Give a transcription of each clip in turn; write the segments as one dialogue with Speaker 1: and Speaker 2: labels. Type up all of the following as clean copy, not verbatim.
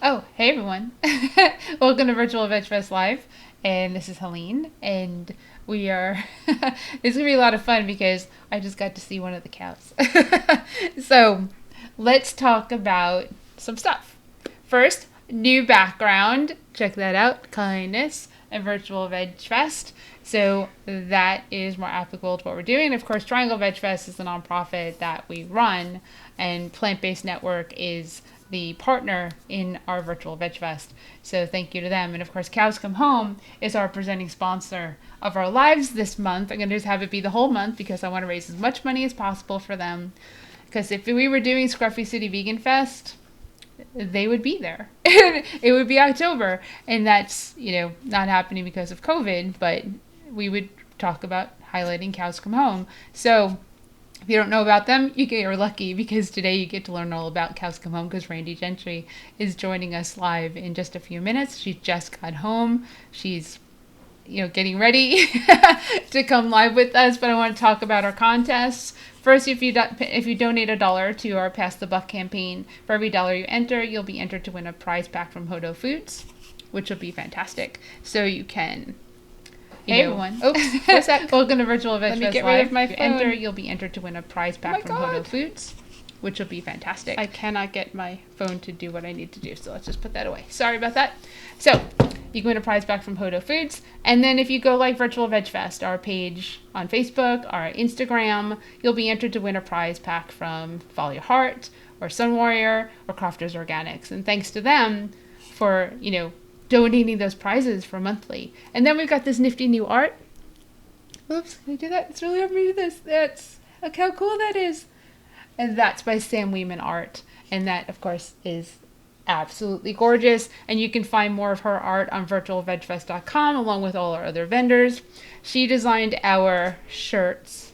Speaker 1: Oh, hey everyone. Welcome to Virtual Veg Fest Live. And this is Helene. And we are, it's going to be a lot of fun because I just got to see one of the cows. So let's talk about some stuff. First, new background. Check that out. Kindness and Virtual Veg Fest. So that is more applicable to what we're doing. Of course, Triangle Veg Fest is the nonprofit that we run, and Plant Based Network is the partner in our virtual Veg Fest. So thank you to them. And of course, Cows Come Home is our presenting sponsor of our lives this month. I'm going to just have it be the whole month because I want to raise as much money as possible for them. Because if we were doing Scruffy City Vegan Fest, they would be there. It would be October. And that's, not happening because of COVID, but we would talk about highlighting Cows Come Home. So if you don't know about them, you're lucky because today you get to learn all about Cows Come Home because Randie Gentry is joining us live in just a few minutes. She just got home. She's getting ready to come live with us, but I want to talk about our contests. First, if you donate $1 to our Pass the Buck campaign, for every dollar you enter, you'll be entered to win a prize pack from Hodo Foods, which will be fantastic. So you can Hey everyone. Oops, what's that? Welcome to Virtual Veg
Speaker 2: Let me
Speaker 1: Fest
Speaker 2: get
Speaker 1: Live.
Speaker 2: rid of my
Speaker 1: If you
Speaker 2: phone.
Speaker 1: enter, you'll be entered to win a prize pack from Hodo
Speaker 2: God.
Speaker 1: Foods, which will be fantastic.
Speaker 2: I cannot get my phone to do what I need to do,
Speaker 1: So let's just put that away. Sorry about that. So you can win a prize pack from Hodo Foods. And then if you go like Virtual Veg Fest, our page on Facebook, our Instagram, you'll be entered to win a prize pack from Follow Your Heart or Sun Warrior or Crofters Organics. And thanks to them for, donating those prizes for monthly. And then we've got this nifty new art. Oops, can I do that? It's really hard for me to do this. Look how cool that is. And that's by Sam Weeman Art. And that, of course, is absolutely gorgeous. And you can find more of her art on virtualvegfest.com along with all our other vendors. She designed our shirts.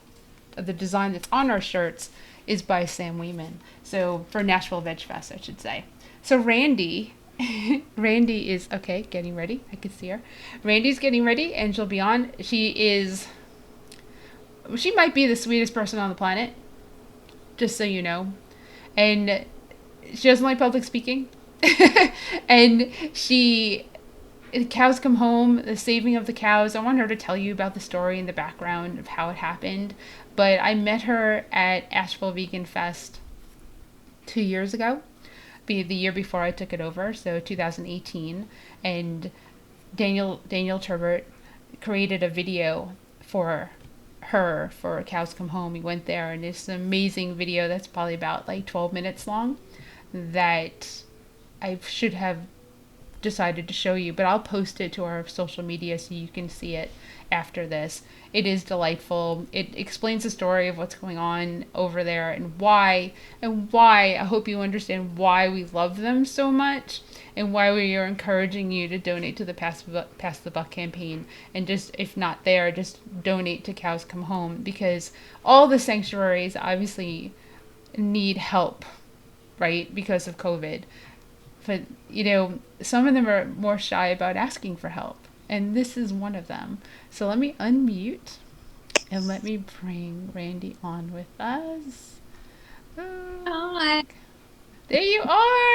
Speaker 1: The design that's on our shirts is by Sam Weeman. So for Nashville Veg Fest, I should say. So Randie is, okay, getting ready. I can see her. Randie's getting ready and she'll be on. She might be the sweetest person on the planet, just so you know. And she doesn't like public speaking. And Cows Come Home, the saving of the cows. I want her to tell you about the story and the background of how it happened. But I met her at Asheville Vegan Fest 2 years ago, the year before I took it over, so 2018. And Daniel Turbert created a video for her for Cows Come Home. We went there, and it's an amazing video that's probably about like 12 minutes long that I should have decided to show you, but I'll post it to our social media so you can see it after this. It is delightful. It explains the story of what's going on over there and why I hope you understand why we love them so much and why we are encouraging you to donate to the Pass the Buck campaign, and just, if not there, just donate to Cows Come Home, because all the sanctuaries obviously need help, right, because of COVID. But, some of them are more shy about asking for help. And this is one of them. So let me unmute and let me bring Randie on with us.
Speaker 3: Hi.
Speaker 1: There you are.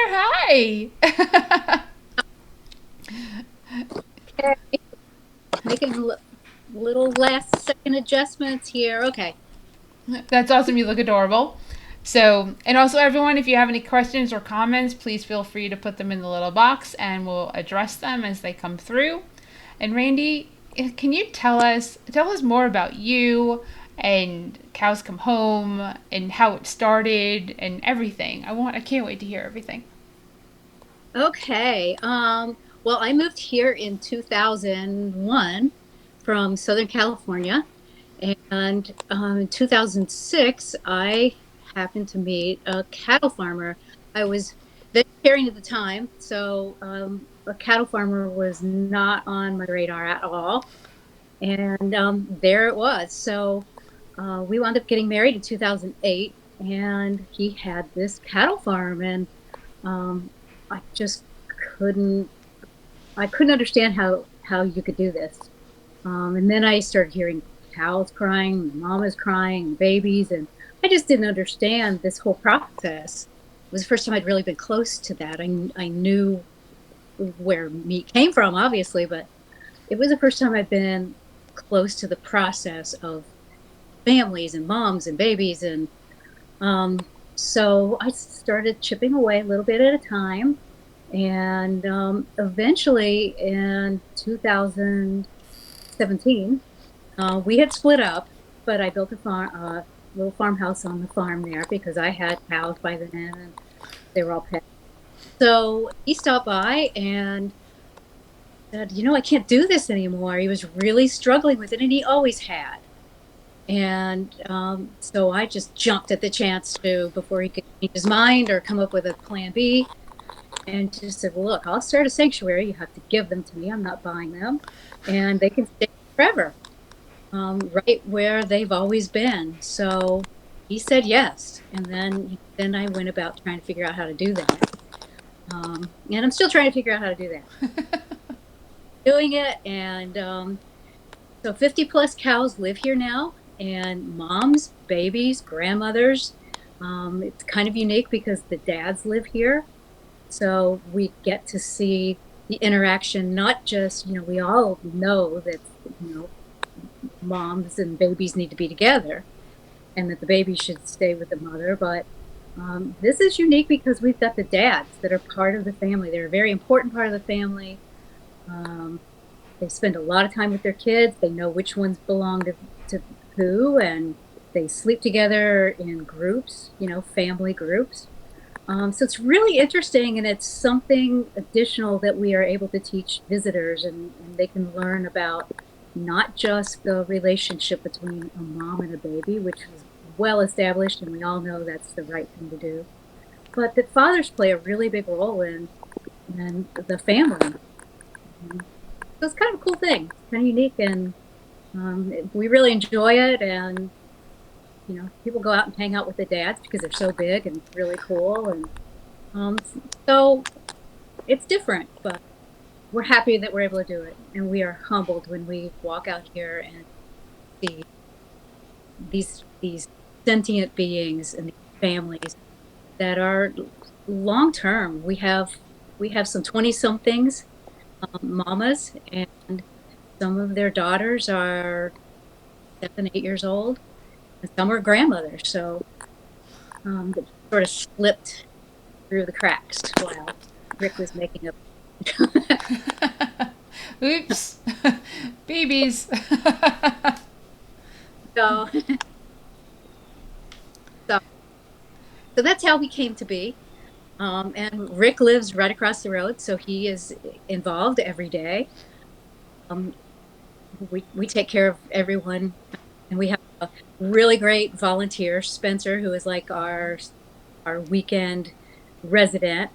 Speaker 1: Hi.
Speaker 3: Okay. Making little last second adjustments here. Okay.
Speaker 1: That's awesome. You look adorable. So, and also everyone, if you have any questions or comments, please feel free to put them in the little box and we'll address them as they come through. And Randie, can you tell us more about you and Cows Come Home and how it started and everything? I can't wait to hear everything.
Speaker 3: Okay. Well, I moved here in 2001 from Southern California. And in 2006, I happened to meet a cattle farmer. I was vegetarian at the time, so a cattle farmer was not on my radar at all. And there it was. So we wound up getting married in 2008, and he had this cattle farm, and um, I just couldn't, I couldn't understand how you could do this. And then I started hearing cows crying, mamas crying, babies, and I just didn't understand this whole process. was the first time I'd really been close to that. I knew where meat came from, obviously, but it was the first time I'd been close to the process of families and moms and babies. And um, so I started chipping away a little bit at a time. And eventually in 2017, we had split up, but I built a little farmhouse on the farm there because I had cows by then and they were all pet. So he stopped by and said, I can't do this anymore. He was really struggling with it, and he always had. And so I just jumped at the chance to, before he could change his mind or come up with a plan B, and just said, well, look, I'll start a sanctuary. You have to give them to me. I'm not buying them. And they can stay forever, right where they've always been. So he said yes. And then I went about trying to figure out how to do that. And I'm still trying to figure out how to do that. Doing it. And so 50 plus cows live here now, and moms, babies, grandmothers. It's kind of unique because the dads live here. So we get to see the interaction, not just, we all know that, moms and babies need to be together and that the baby should stay with the mother. But this is unique because we've got the dads that are part of the family. They're a very important part of the family. Um, they spend a lot of time with their kids. They know which ones belong to who, and they sleep together in groups, family groups. So it's really interesting, and it's something additional that we are able to teach visitors, and they can learn about not just the relationship between a mom and a baby, which is well established, and we all know that's the right thing to do, but that fathers play a really big role in the family. So it's kind of a cool thing. It's kind of unique, and we really enjoy it. And people go out and hang out with the dads because they're so big and really cool. And um, so it's different, but we're happy that we're able to do it. And we are humbled when we walk out here and see these sentient beings and these families that are long term. We have some 20 somethings, mamas, and some of their daughters are 7, 8 years old, and some are grandmothers. So it sort of slipped through the cracks while Rick was making up.
Speaker 1: Oops. Babies.
Speaker 3: So, so, so that's how we came to be. And Rick lives right across the road, so he is involved every day. Um, we take care of everyone, and we have a really great volunteer, Spencer, who is like our weekend resident,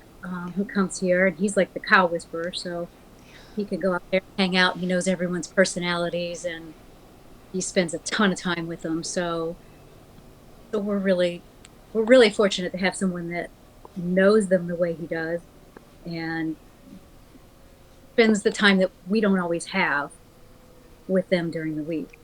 Speaker 3: who comes here, and he's like the cow whisperer, so he can go out there and hang out. He knows everyone's personalities, and he spends a ton of time with them. So we're really fortunate to have someone that knows them the way he does, and spends the time that we don't always have with them during the week.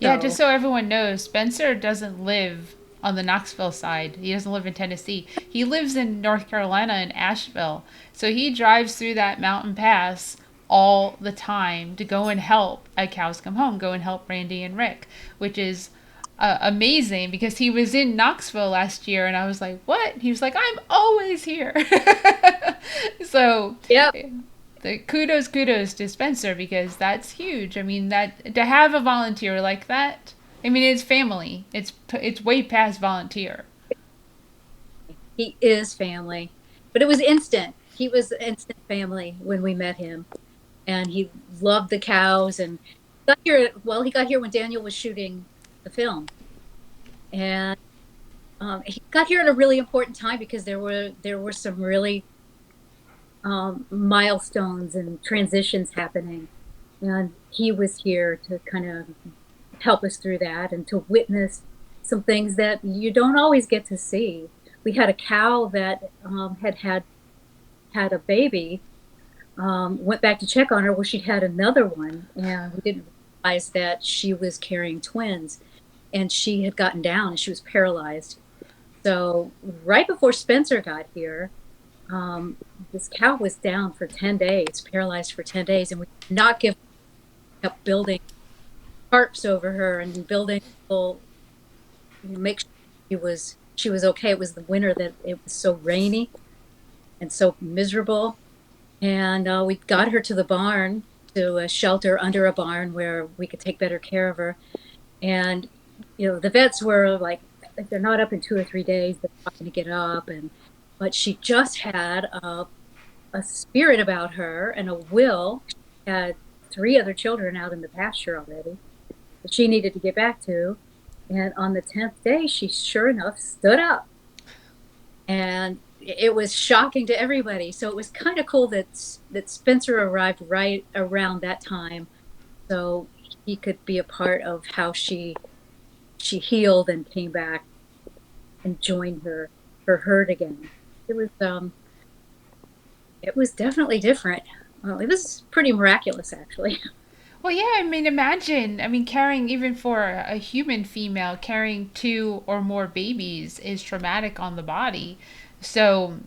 Speaker 1: Yeah, just so everyone knows, Spencer doesn't live on the Knoxville side. He doesn't live in Tennessee. He lives in North Carolina in Asheville. So he drives through that mountain pass all the time to go and help at Cows Come Home, go and help Randie and Rick, which is amazing because he was in Knoxville last year and I was like, what? He was like, I'm always here. So
Speaker 3: Yep.
Speaker 1: the kudos to Spencer because that's huge. I mean, that to have a volunteer like that, I mean, it's family. It's way past volunteer.
Speaker 3: He is family, but it was instant. He was instant family when we met him, and he loved the cows. And got here. Well, he got here when Daniel was shooting the film, and he got here at a really important time because there were some really milestones and transitions happening, and he was here to kind of help us through that and to witness some things that you don't always get to see. We had a cow that had a baby. Went back to check on her. Well, she'd had another one, and we didn't realize that she was carrying twins, and she had gotten down and she was paralyzed. So right before Spencer got here, um, this cow was down for 10 days, paralyzed for 10 days, and we did not give up building tarps over her and building people, make sure she was okay. It was the winter that it was so rainy and so miserable. And we got her to the barn, to a shelter under a barn where we could take better care of her. And the vets were like, if they're not up in 2 or 3 days, they're not going to get up. But she just had a spirit about her and a will. She had 3 other children out in the pasture already that she needed to get back to. And on the 10th day, she sure enough stood up. And it was shocking to everybody. So it was kind of cool that Spencer arrived right around that time, so he could be a part of how she healed and came back and joined her herd again. It was definitely different. Well, it was pretty miraculous, actually.
Speaker 1: Well, yeah, I mean, imagine, I mean, carrying, even for a human female, carrying two or more babies is traumatic on the body. So,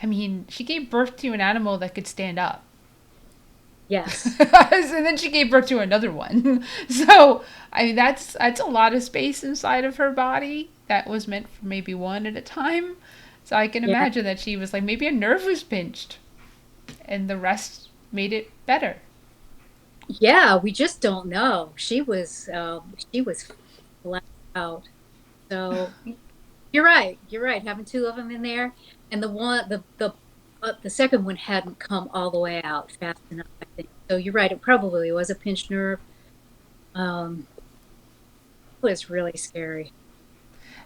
Speaker 1: I mean, she gave birth to an animal that could stand up.
Speaker 3: Yes.
Speaker 1: And then she gave birth to another one. So, I mean, that's a lot of space inside of her body that was meant for maybe one at a time. So I can
Speaker 3: Yeah.
Speaker 1: imagine that she was like, maybe a nerve was pinched and the rest made it better.
Speaker 3: Yeah, we just don't know. She was flat out. So you're right. You're right. Having two of them in there, and the second one hadn't come all the way out fast enough, I think. So you're right. It probably was a pinched nerve. Um, it was really scary.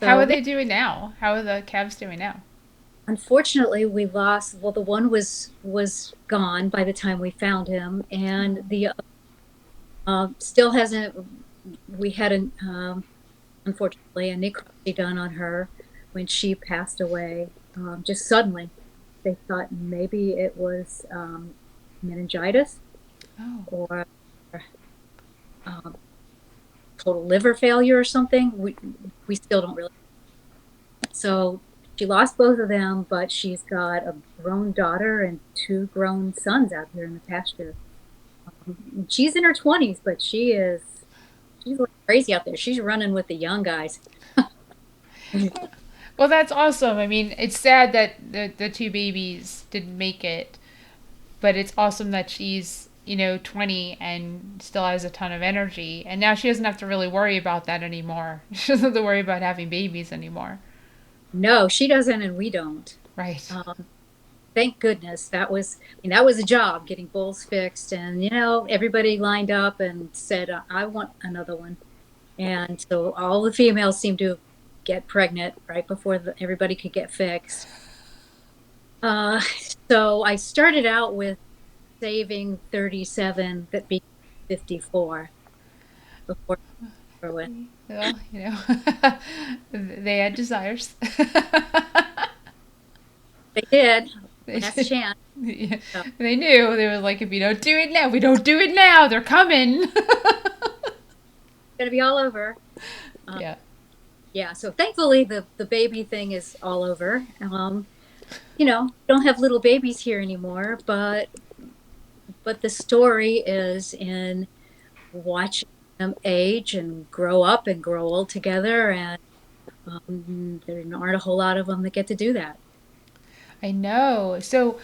Speaker 1: How
Speaker 3: So
Speaker 1: are
Speaker 3: yeah,
Speaker 1: they doing now? How are the calves doing now?
Speaker 3: unfortunately, we lost. Well, the one was gone by the time we found him, and the still hasn't. We had an unfortunately a necropsy done on her when she passed away, just suddenly. They thought maybe it was meningitis
Speaker 1: Oh,
Speaker 3: or um, total liver failure or something. We still don't really. So she lost both of them, but she's got a grown daughter and two grown sons out here in the pasture. She's in her 20s, but she's like crazy out there. She's running with the young guys.
Speaker 1: well, that's awesome. I mean, it's sad that the two babies didn't make it, but it's awesome that she's, 20 and still has a ton of energy. And now she doesn't have to really worry about that anymore. She doesn't have to worry about having babies anymore.
Speaker 3: No, she doesn't, and we don't.
Speaker 1: Right.
Speaker 3: Um, thank goodness. That was a job, getting bulls fixed, and everybody lined up and said, I want another one. And so all the females seemed to get pregnant right before everybody could get fixed. uh, so I started out with saving 37 that became 54 before with.
Speaker 1: Well, they had desires.
Speaker 3: They did.
Speaker 1: They
Speaker 3: Last chance.
Speaker 1: yeah,
Speaker 3: So
Speaker 1: they knew. They were like, if you don't do it now, we don't do it now. They're coming.
Speaker 3: it's gonna be all over. um,
Speaker 1: Yeah.
Speaker 3: yeah, so thankfully the baby thing is all over. Don't have little babies here anymore, but the story is in watching them age and grow up and grow old together, and there aren't a whole lot of them that get to do that.
Speaker 1: I know. So,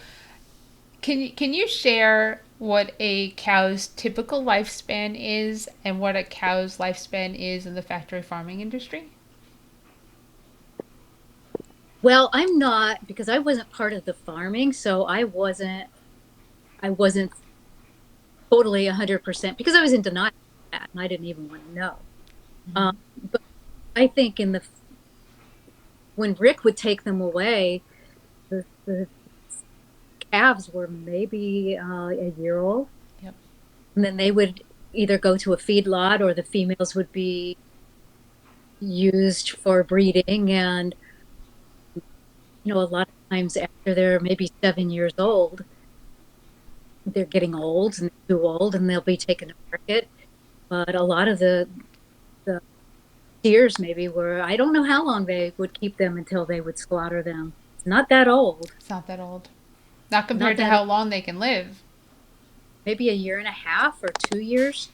Speaker 1: can you share what a cow's typical lifespan is and what a cow's lifespan is in the factory farming industry?
Speaker 3: Well, I'm not, because I wasn't part of the farming, so I wasn't totally 100%, because I was in denial of that and I didn't even want to know. Um,
Speaker 1: Hmm.
Speaker 3: but I think when Rick would take them away, the calves were maybe a year old,
Speaker 1: Yep.
Speaker 3: and then they would either go to a feedlot or the females would be used for breeding. And a lot of times after they're maybe 7 years old, they're getting old and too old, and they'll be taken to market. But a lot of the steers maybe were, I don't know how long they would keep them until they would slaughter them. It's not that old.
Speaker 1: It's not that old. Not
Speaker 3: Not
Speaker 1: compared to
Speaker 3: that old.
Speaker 1: how long they can live.
Speaker 3: Maybe a year and a half or 2 years.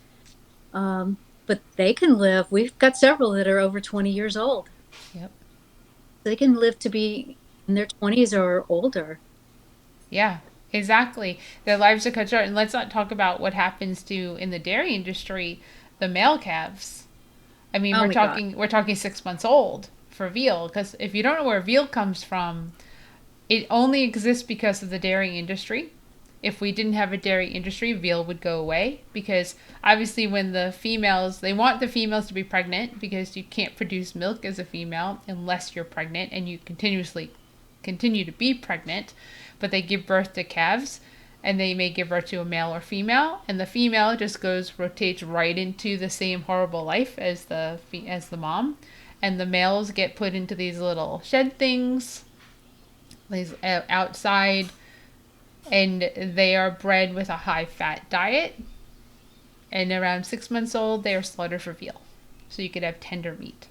Speaker 3: But they can live. We've got several that are over 20 years old.
Speaker 1: Yep.
Speaker 3: They can live to be in their 20s or older.
Speaker 1: Yeah, exactly. Their lives are cut short. And let's not talk about what happens to in the dairy industry, the male calves. I mean,
Speaker 3: Oh my God.
Speaker 1: we're talking 6 months old for veal. Because if you don't know where veal comes from, it only exists because of the dairy industry. If we didn't have a dairy industry, veal would go away because obviously when the females, they want the females to be pregnant because you can't produce milk as a female unless you're pregnant and you continuously continue to be pregnant, but they give birth to calves and they may give birth to a male or female and the female just rotates right into the same horrible life as the mom, and the males get put into these little shed things, these outside, and they are bred with a high fat diet. And around 6 months old, they are slaughtered for veal. So you could have tender meat.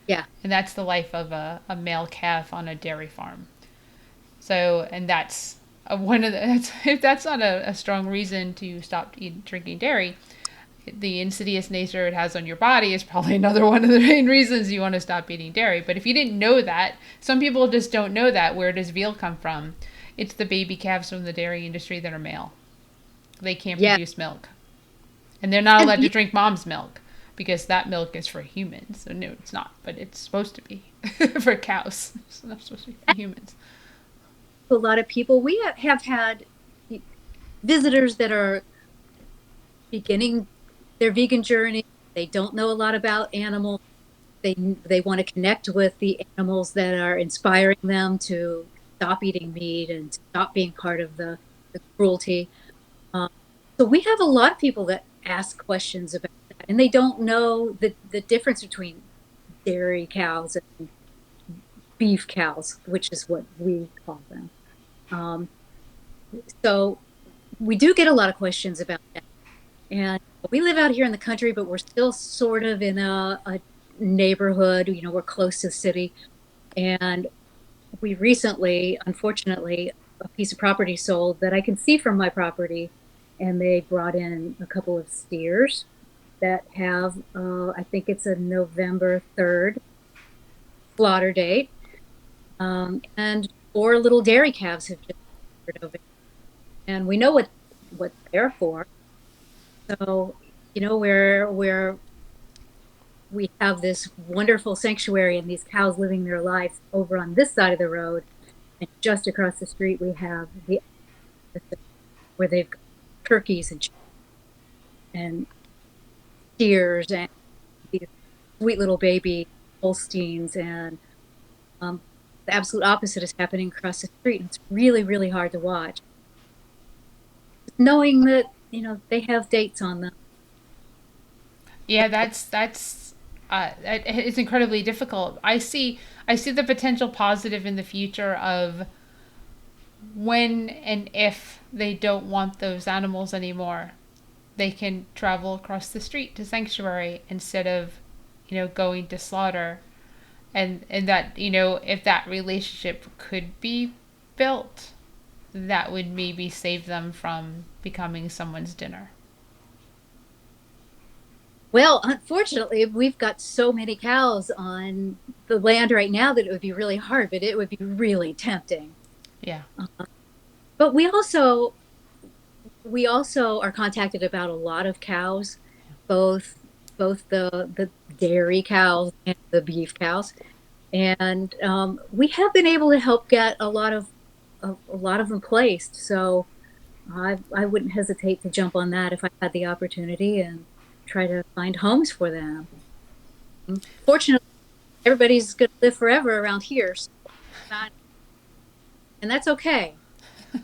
Speaker 3: Yeah.
Speaker 1: And that's the life of a male calf on a dairy farm. So, and that's one of the, if that's not a strong reason to stop drinking dairy, the insidious nature it has on your body is probably another one of the main reasons you want to stop eating dairy. But if you didn't know that, some people just don't know that. Where does veal come from? It's the baby calves from the dairy industry that are male. They can't
Speaker 3: Yeah.
Speaker 1: produce milk. And they're not
Speaker 3: And
Speaker 1: allowed to drink mom's milk because that milk is for humans. So no, it's not, but it's supposed to be for cows. It's not supposed to be for humans.
Speaker 3: a lot of people, we have had visitors that are beginning their vegan journey. They don't know a lot about animals. They want to connect with the animals that are inspiring them to stop eating meat and stop being part of the cruelty. Um, so we have a lot of people that ask questions about that, and they don't know the difference between dairy cows and beef cows, which is what we call them. Um, so we do get a lot of questions about that. And we live out here in the country, but we're still sort of in a neighborhood. We're close to the city. And we recently, unfortunately, a piece of property sold that I can see from my property. And they brought in a couple of steers that have, I think it's a November 3rd slaughter date. And four little dairy calves have just been over. And we know what they're for. So, where we have this wonderful sanctuary and these cows living their life over on this side of the road, and just across the street we have the where they've got turkeys and steers and these sweet little baby Holsteins, and the absolute opposite is happening across the street, and it's really, really hard to watch, knowing that they have dates on them.
Speaker 1: Yeah, it's incredibly difficult. I see the potential positive in the future of when and if they don't want those animals anymore, they can travel across the street to sanctuary instead of, going to slaughter. And that, if that relationship could be built, that would maybe save them from becoming someone's dinner.
Speaker 3: Well, unfortunately, we've got so many cows on the land right now that it would be really hard, but it would be really tempting.
Speaker 1: Yeah.
Speaker 3: But we also are contacted about a lot of cows, both the dairy cows and the beef cows, and we have been able to help get a lot of them placed. So I wouldn't hesitate to jump on that if I had the opportunity and try to find homes for them. Fortunately, everybody's going to live forever around here, so and that's okay. You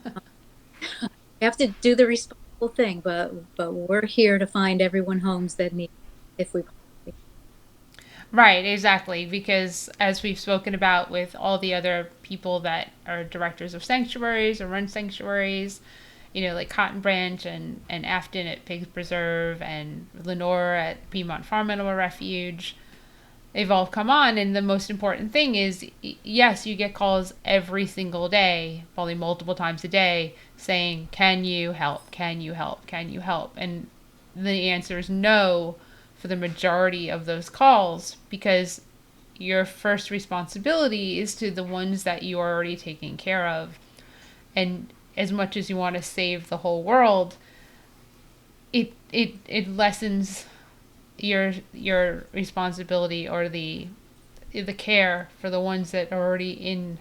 Speaker 3: have to do the responsible thing, but we're here to find everyone homes that need if we.
Speaker 1: Right, exactly. Because as we've spoken about with all the other people that are directors of sanctuaries or run sanctuaries, like Cotton Branch and Afton at Pigs Preserve and Lenore at Piedmont Farm Animal Refuge, they've all come on. And the most important thing is, yes, you get calls every single day, probably multiple times a day, saying, can you help? Can you help? Can you help? And the answer is no for the majority of those calls, because your first responsibility is to the ones that you are already taking care of. And as much as you want to save the whole world, it lessens your responsibility, or the care for the ones that are already in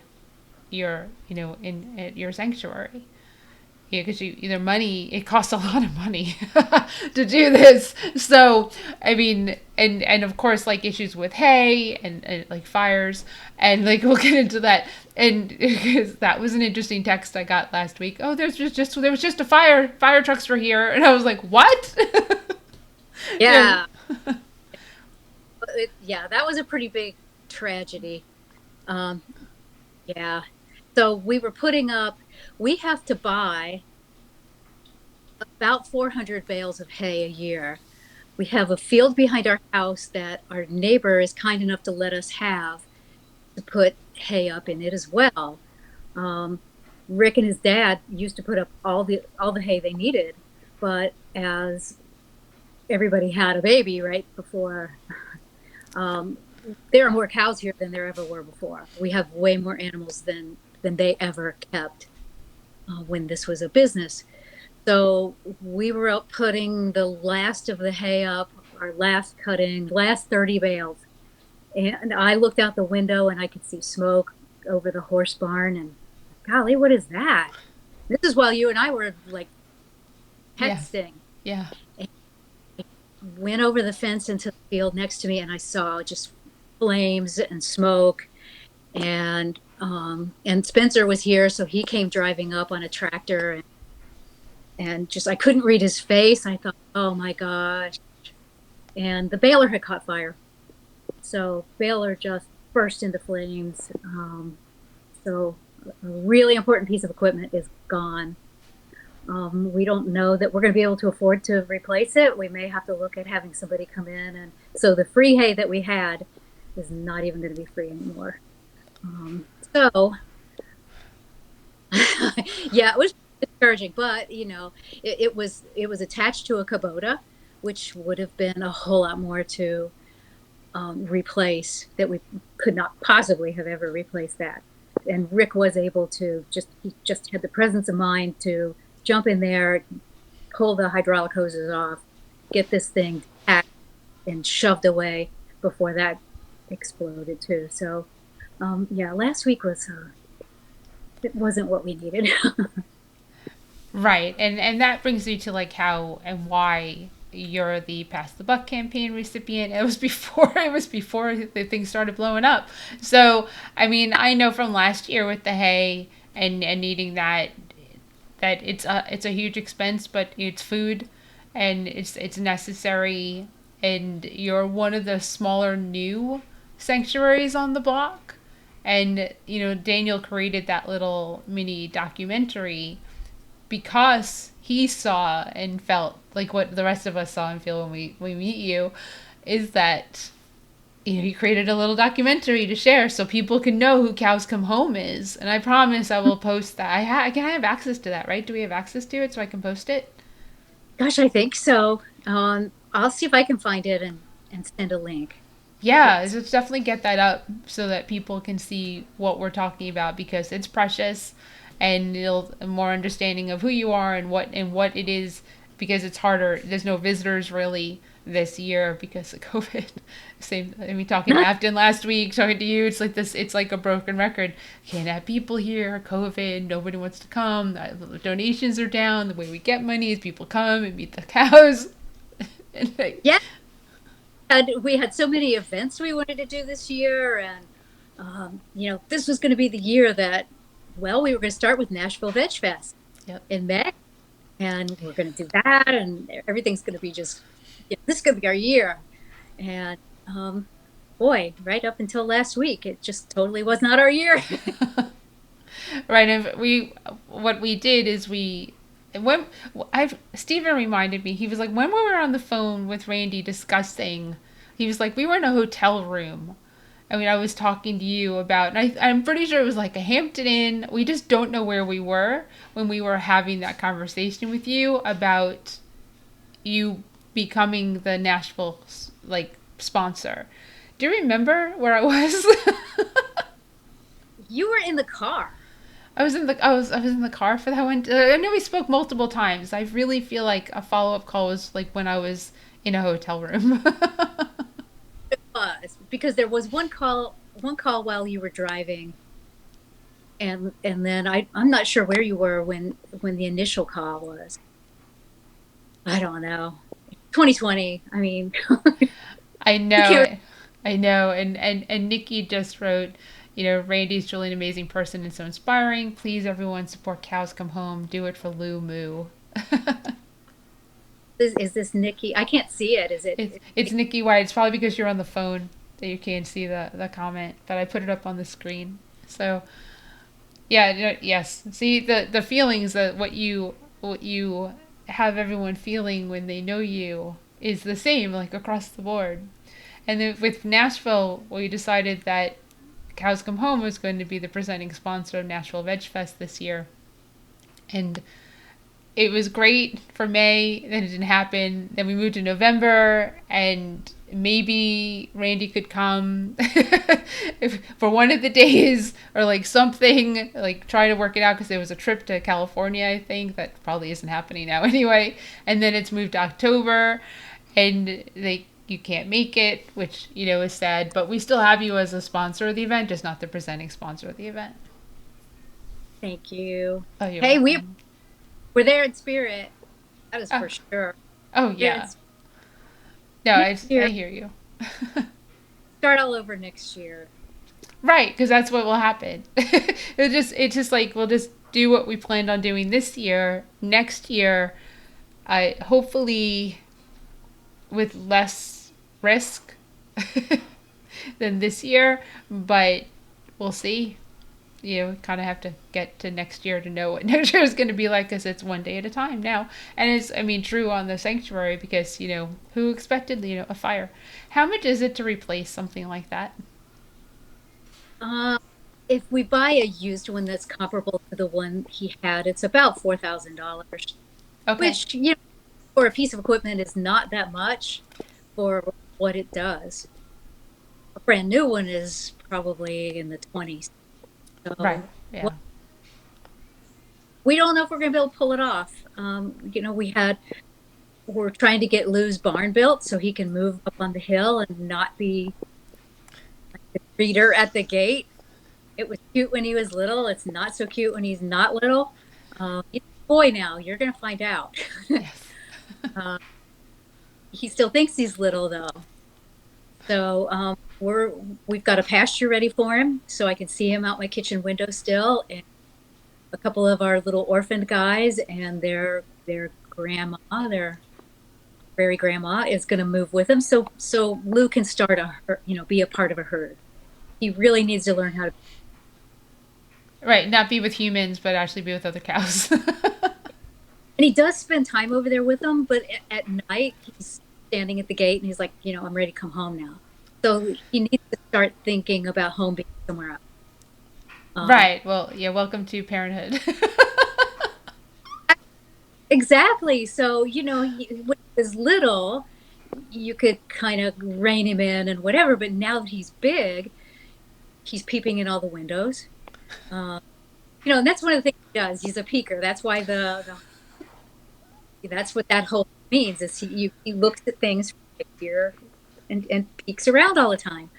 Speaker 1: your, in at your sanctuary. Yeah, because either money, it costs a lot of money to do this. So, I mean, and of course, like issues with hay and like fires, and like we'll get into that. And because that was an interesting text I got last week. Oh, there was just a fire trucks were here, and I was like, what?
Speaker 3: Yeah. Yeah, that was a pretty big tragedy. Um, yeah. So we have to buy about 400 bales of hay a year. We have a field behind our house that our neighbor is kind enough to let us have to put hay up in it as well. Um, Rick and his dad used to put up all the hay they needed, but as everybody had a baby right before, um, there are more cows here than there ever were before. We have way more animals than they ever kept when this was a business. So we were out putting the last of the hay up, our last cutting, last 30 bales. And I looked out the window and I could see smoke over the horse barn. And golly, what is that? This is while you and I were like
Speaker 1: Yeah,
Speaker 3: texting.
Speaker 1: yeah.
Speaker 3: And I went over the fence into the field next to me and I saw just flames and smoke. And Spencer was here, so he came driving up on a tractor, and just I couldn't read his face. I thought, oh my gosh. And the baler had caught fire. So baler just burst into flames. So a really important piece of equipment is gone. We don't know that we're going to be able to afford to replace it. We may have to look at having somebody come in. And so the free hay that we had is not even going to be free anymore. So yeah, it was discouraging, but it was attached to a Kubota, which would have been a whole lot more to replace, that we could not possibly have ever replaced that. And Rick was able to he just had the presence of mind to jump in there, pull the hydraulic hoses off, get this thing packed and shoved away before that exploded too. So yeah, last week it wasn't what we needed.
Speaker 1: Right. And that brings me to like how and why you're the Pass the Buck campaign recipient. It was before the thing started blowing up. So, I mean, I know from last year with the hay and needing that it's a huge expense, but it's food and it's necessary, and you're one of the smaller new sanctuaries on the block. And Daniel created that little mini documentary because he saw and felt like what the rest of us saw and feel when we meet you, is that he created a little documentary to share so people can know who Cows Come Home is. And I promise I will post that. I have access to that, right? Do we have access to it so I can post it?
Speaker 3: Gosh, I think so. I'll see if I can find it and send a link.
Speaker 1: Yeah,
Speaker 3: Yes.
Speaker 1: let's definitely get that up so that people can see what we're talking about, because it's precious, and it'll a more understanding of who you are and what it is, because it's harder. There's no visitors really this year because of COVID. Same. I mean, talking to Afton last week, talking to you. It's like this. It's like a broken record. Can't have people here. COVID. Nobody wants to come. The donations are down. The way we get money is people come and meet the cows. And like,
Speaker 3: Yeah, we had so many events we wanted to do this year, and this was going to be the year that, well, we were going to start with Nashville Veg Fest
Speaker 1: yep.
Speaker 3: in May, and we're going to do that, and everything's going to be just, this is going to be our year. And boy, right up until last week, it just totally was not our year.
Speaker 1: Right, and what we did is when I've Stephen reminded me, he was like, when we were on the phone with Randie discussing He was like, we were in a hotel room. I mean, I was talking to you about, and I'm pretty sure it was like a Hampton Inn. We just don't know where we were when we were having that conversation with you about you becoming the Nashville like sponsor. Do you remember where I was?
Speaker 3: You were in the car.
Speaker 1: I was in the car for that one. I know we spoke multiple times. I really feel like a follow up call was like when I was in a hotel room.
Speaker 3: It was because there was one call while you were driving, and then I'm not sure where you were when the initial call was. I don't know. 2020. I mean,
Speaker 1: I
Speaker 3: you can't.
Speaker 1: know, I know, and Nikki just wrote, you know, Randy's truly an amazing person and so inspiring. Please, everyone, support Cows Come Home. Do it for Lou Moo.
Speaker 3: Is this Nikki? I can't see it. Is it?
Speaker 1: It's Nikki White. It's probably because you're on the phone that you can't see the comment, but I put it up on the screen. So yeah, yes. See the feelings that what you have everyone feeling when they know you is the same like across the board. And then with Nashville, we decided that Cows Come Home was going to be the presenting sponsor of Nashville Veg Fest this year. And it was great for May, then it didn't happen. Then we moved to November, and maybe Randie could come for one of the days or like something, like try to work it out because there was a trip to California, I think, that probably isn't happening now anyway. And then it's moved to October, and you can't make it, which, you know, is sad, but we still have you as a sponsor of the event, just not the presenting sponsor of the event.
Speaker 3: Thank you.
Speaker 1: Oh, you're
Speaker 3: Hey, we
Speaker 1: welcome.
Speaker 3: were there in spirit. That is
Speaker 1: Oh,
Speaker 3: for sure.
Speaker 1: oh
Speaker 3: There in
Speaker 1: yeah. No,
Speaker 3: next
Speaker 1: I
Speaker 3: year.
Speaker 1: hear you.
Speaker 3: Start all over next year.
Speaker 1: Right, because that's what will happen. It's just like we'll just do what we planned on doing this year. Next year, I hopefully with less risk than this year, but we'll see. You know, kind of have to get to next year to know what next year is going to be like because it's one day at a time now. And it's, I mean, true on the sanctuary because, you know, who expected, you know, a fire? How much is it to replace something like that?
Speaker 3: Um, if we buy a used one that's comparable to the one he had, it's about $4,000,
Speaker 1: Okay.
Speaker 3: which, for a piece of equipment is not that much for what it does. A brand new one is probably in the 20s.
Speaker 1: Right.
Speaker 3: So
Speaker 1: Yeah.
Speaker 3: we don't know if we're going to be able to pull it off. We're trying to get Lou's barn built so he can move up on the hill and not be the greeter at the gate. It was cute when he was little. It's not so cute when he's not little. He's a boy now. You're going to find out.
Speaker 1: Yes.
Speaker 3: uh, he still thinks he's little though. So we've got a pasture ready for him, so I can see him out my kitchen window still, and a couple of our little orphaned guys and their grandma, their prairie grandma, is going to move with him. So Lou can start be a part of a herd. He really needs to learn how to.
Speaker 1: Right. Not be with humans, but actually be with other cows.
Speaker 3: And he does spend time over there with them, but at night he's standing at the gate and he's like, I'm ready to come home now. So he needs to start thinking about home being somewhere else.
Speaker 1: Right. Well, yeah, welcome to parenthood.
Speaker 3: Exactly. So, when he was little, you could kind of rein him in and whatever, but now that he's big, he's peeping in all the windows. And that's one of the things he does. He's a peeker. That's why that's what that whole means is he looks at things from here and peeks around all the time.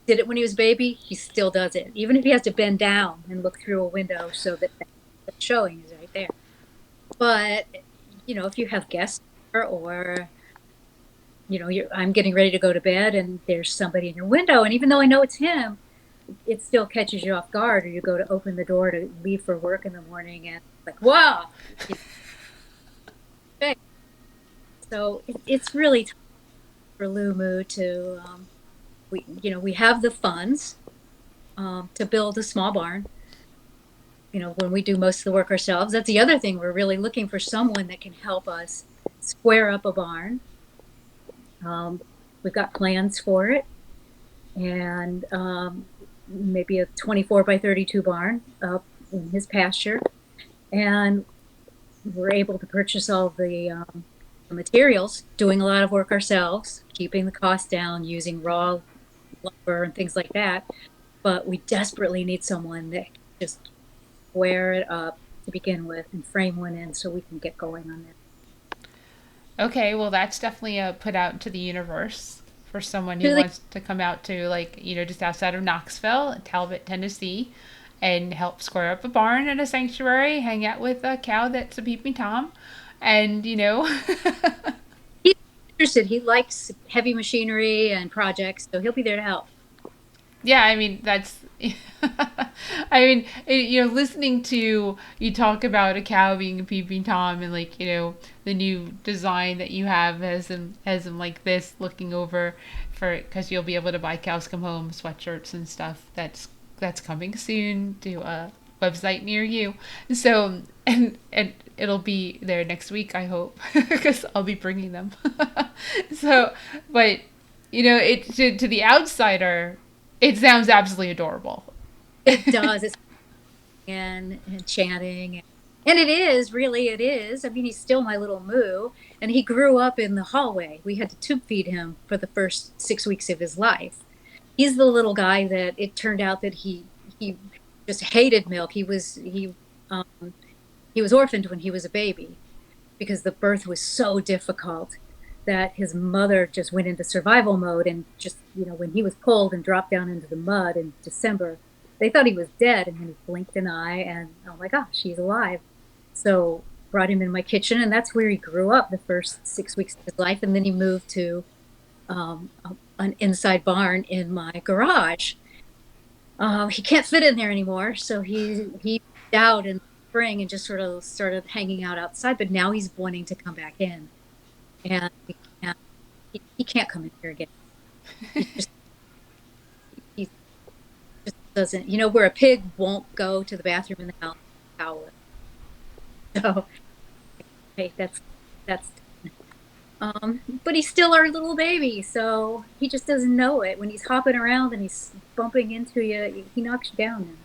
Speaker 3: Did it when he was a baby. He still does it, even if he has to bend down and look through a window so that the showing is right there. But if you have guests or I'm getting ready to go to bed and there's somebody in your window, and even though I know it's him, it still catches you off guard, or you go to open the door to leave for work in the morning and it's like, wow. So it's really tough for Lumu to, we have the funds to build a small barn. When we do most of the work ourselves, that's the other thing. We're really looking for someone that can help us square up a barn. we've got plans for it, and maybe a 24 by 32 barn up in his pasture. And we're able to purchase all the materials, doing a lot of work ourselves, keeping the cost down, using raw lumber and things like that. But we desperately need someone that can just square it up to begin with and frame one in so we can get going on that.
Speaker 1: Okay, well, that's definitely a put out into the universe for someone who
Speaker 3: To the
Speaker 1: wants to come out to, like, just outside of Knoxville, Talbot, Tennessee, and help square up a barn and a sanctuary, hang out with a cow that's a peeping Tom. And,
Speaker 3: He's interested. He likes heavy machinery and projects, so he'll be there to help.
Speaker 1: yeah, I mean, that's. I mean, listening to you talk about a cow being a peeping Tom and, like, the new design that you have has him like this looking over for because you'll be able to buy Cows Come Home sweatshirts and stuff. That's coming soon to a website near you. So, and it'll be there next week, I hope, because I'll be bringing them. So, but it to the outsider, it sounds absolutely adorable.
Speaker 3: It does. It's and chanting. And it is, really, it is. I mean, he's still my little moo. And he grew up in the hallway. We had to tube feed him for the first 6 weeks of his life. He's the little guy that it turned out that he just hated milk. Um, he was orphaned when he was a baby because the birth was so difficult that his mother just went into survival mode and just, when he was pulled and dropped down into the mud in December, they thought he was dead, and then he blinked an eye and, oh my gosh, he's alive. So brought him in my kitchen, and that's where he grew up the first 6 weeks of his life. And then he moved to an inside barn in my garage. He can't fit in there anymore, so he moved out in the spring and just sort of started hanging out outside. But now he's wanting to come back in, and can't, he can't come in here again. He just he just doesn't. Where a pig won't go to the bathroom in the house, cow will. So okay, that's. But he's still our little baby, so he just doesn't know it. When he's hopping around and he's bumping into you, he knocks you down.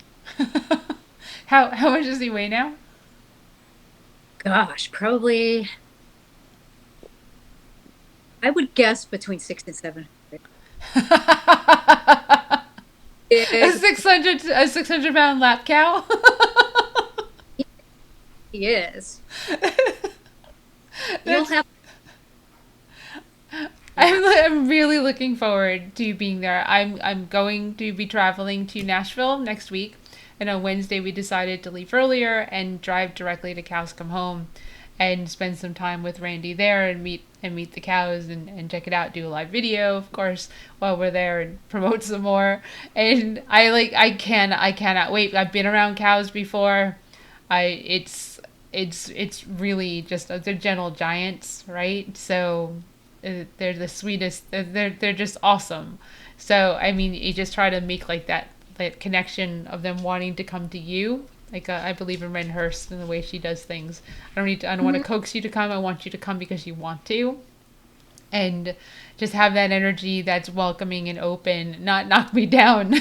Speaker 1: How much does he weigh now?
Speaker 3: Gosh, probably I would guess between 6 and 700.
Speaker 1: A
Speaker 3: Big,
Speaker 1: 600 pound lap cow.
Speaker 3: he is. You'll
Speaker 1: That's
Speaker 3: have, yeah.
Speaker 1: I'm really looking forward to being there. I'm going to be traveling to Nashville next week, and on Wednesday we decided to leave earlier and drive directly to Cows Come Home, and spend some time with Randie there and meet the cows and check it out. Do a live video, of course, while we're there and promote some more. And I cannot wait. I've been around cows before. It's really just they're gentle giants, right? So they're the sweetest. They're just awesome. So I mean, you just try to make like that connection of them wanting to come to you. Like I believe in Ren Hurst and the way she does things. I don't want to
Speaker 3: Mhm.
Speaker 1: coax you to come. I want you to come because you want to, and just have that energy that's welcoming and open. Not knock me down.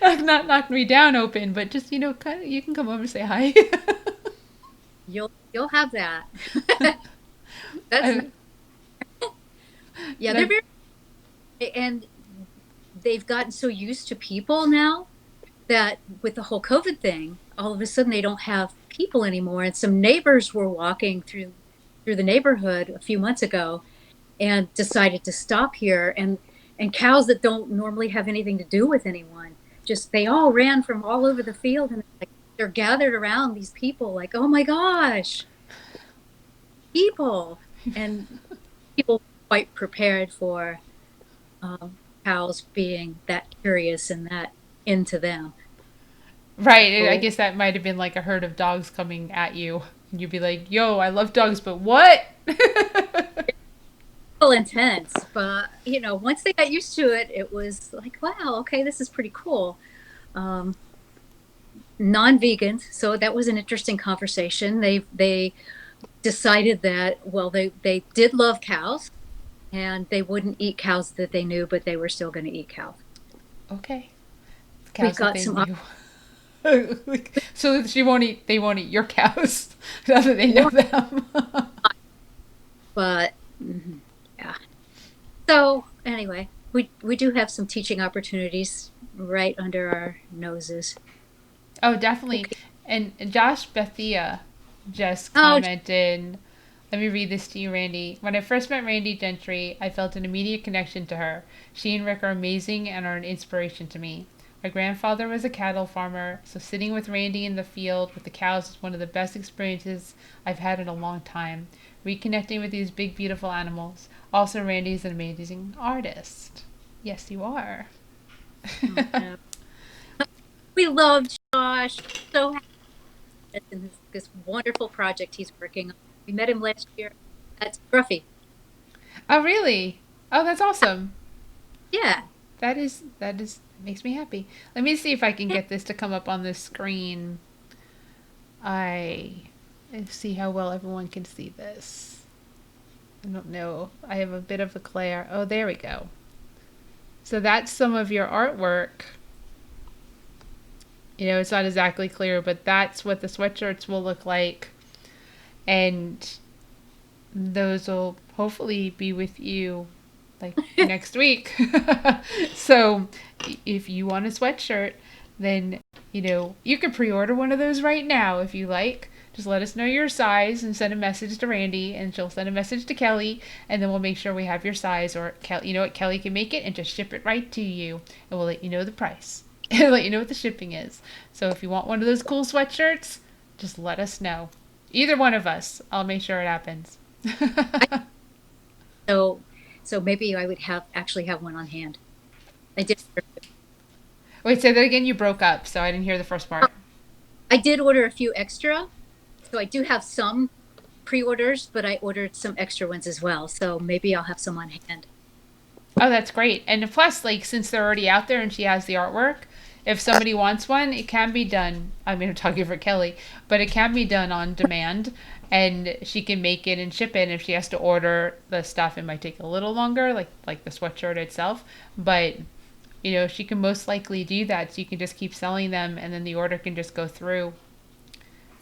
Speaker 1: Not knock me down open, but just kind of, you can come over and say hi.
Speaker 3: You'll have that. That's
Speaker 1: I,
Speaker 3: yeah. They're
Speaker 1: that,
Speaker 3: very and they've gotten so used to people now that with the whole COVID thing, all of a sudden they don't have people anymore. And some neighbors were walking through the neighborhood a few months ago and decided to stop here. And cows that don't normally have anything to do with anyone, just they all ran from all over the field, and like they're gathered around these people like, oh my gosh, people. And people quite prepared for cows being that curious and that into them.
Speaker 1: right. I
Speaker 3: So
Speaker 1: guess that might have been like a herd of dogs coming at you, and you'd be like, "Yo, I love dogs, but what?"
Speaker 3: a little intense, but once they got used to it, it was like, wow, okay, this is pretty cool. Um, Non-vegans, so that was an interesting conversation. They decided that, well, they did love cows, and they wouldn't eat cows that they knew, but they were still going to eat cows.
Speaker 1: Okay.
Speaker 3: We've
Speaker 1: Cows that
Speaker 3: got
Speaker 1: they
Speaker 3: some,
Speaker 1: knew. So she won't eat. They won't eat your cows now that they know
Speaker 3: well,
Speaker 1: them.
Speaker 3: but yeah. So anyway, we do have some teaching opportunities right under our noses.
Speaker 1: Oh, definitely.
Speaker 3: Okay.
Speaker 1: And Josh Bethia just
Speaker 3: Oh,
Speaker 1: commented. Let me read this to you, Randy. When I first met Randie Gentry, I felt an immediate connection to her. She and Rick are amazing and are an inspiration to me. My grandfather was a cattle farmer, so sitting with Randy in the field with the cows is one of the best experiences I've had in a long time. Reconnecting with these big, beautiful animals. Also, Randy's an amazing artist. Yes, you are.
Speaker 3: yeah. We love Josh. So happy in this wonderful project he's working on. We met him last year at Scruffy.
Speaker 1: Oh, really? Oh, that's awesome.
Speaker 3: Yeah.
Speaker 1: That makes me happy. Let me see if I can get this to come up on the screen. I see how well everyone can see this. I don't know. I have a bit of a glare. Oh, there we go. So that's some of your artwork. You know, it's not exactly clear, but that's what the sweatshirts will look like. And those will hopefully be with you like next week. So if you want a sweatshirt, then you can pre-order one of those right now if you like. Just let us know your size and send a message to Randie, and she'll send a message to Kelly, and then we'll make sure we have your size. Or Kelly can make it and just ship it right to you, and we'll let you know the price and let you know what the shipping is. So if you want one of those cool sweatshirts, just let us know. Either one of us, I'll make sure it happens.
Speaker 3: I, so so maybe I would have actually have one on hand. I did.
Speaker 1: Wait, say that again. You broke up, so I didn't hear the first part.
Speaker 3: I did order a few extra, so I do have some pre-orders, but I ordered some extra ones as well. So maybe I'll have some on hand.
Speaker 1: Oh, that's great. And plus, like, since they're already out there and she has the artwork, if somebody wants one, it can be done. I mean, I'm talking for Kelly, but it can be done on demand, and she can make it and ship it. And if she has to order the stuff, it might take a little longer, like the sweatshirt itself. But she can most likely do that. So you can just keep selling them, and then the order can just go through.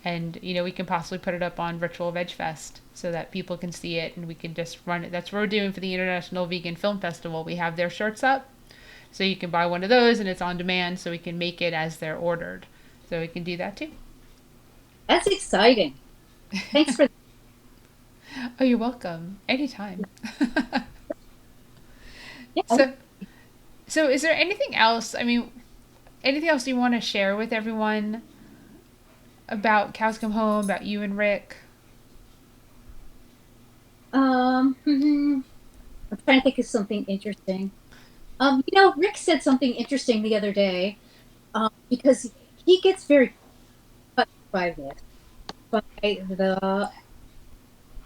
Speaker 1: And we can possibly put it up on Virtual Veg Fest so that people can see it, and we can just run it. That's what we're doing for the International Vegan Film Festival. We have their shirts up, so you can buy one of those, and it's on demand, so we can make it as they're ordered. So we can do that too.
Speaker 3: That's exciting. Thanks for.
Speaker 1: Oh, you're welcome. Anytime.
Speaker 3: Yeah.
Speaker 1: So is there anything else? I mean, anything else you want to share with everyone about Cows Come Home, about you and Rick?
Speaker 3: I'm trying to think of something interesting. Rick said something interesting the other day, because he gets very touched by this, by the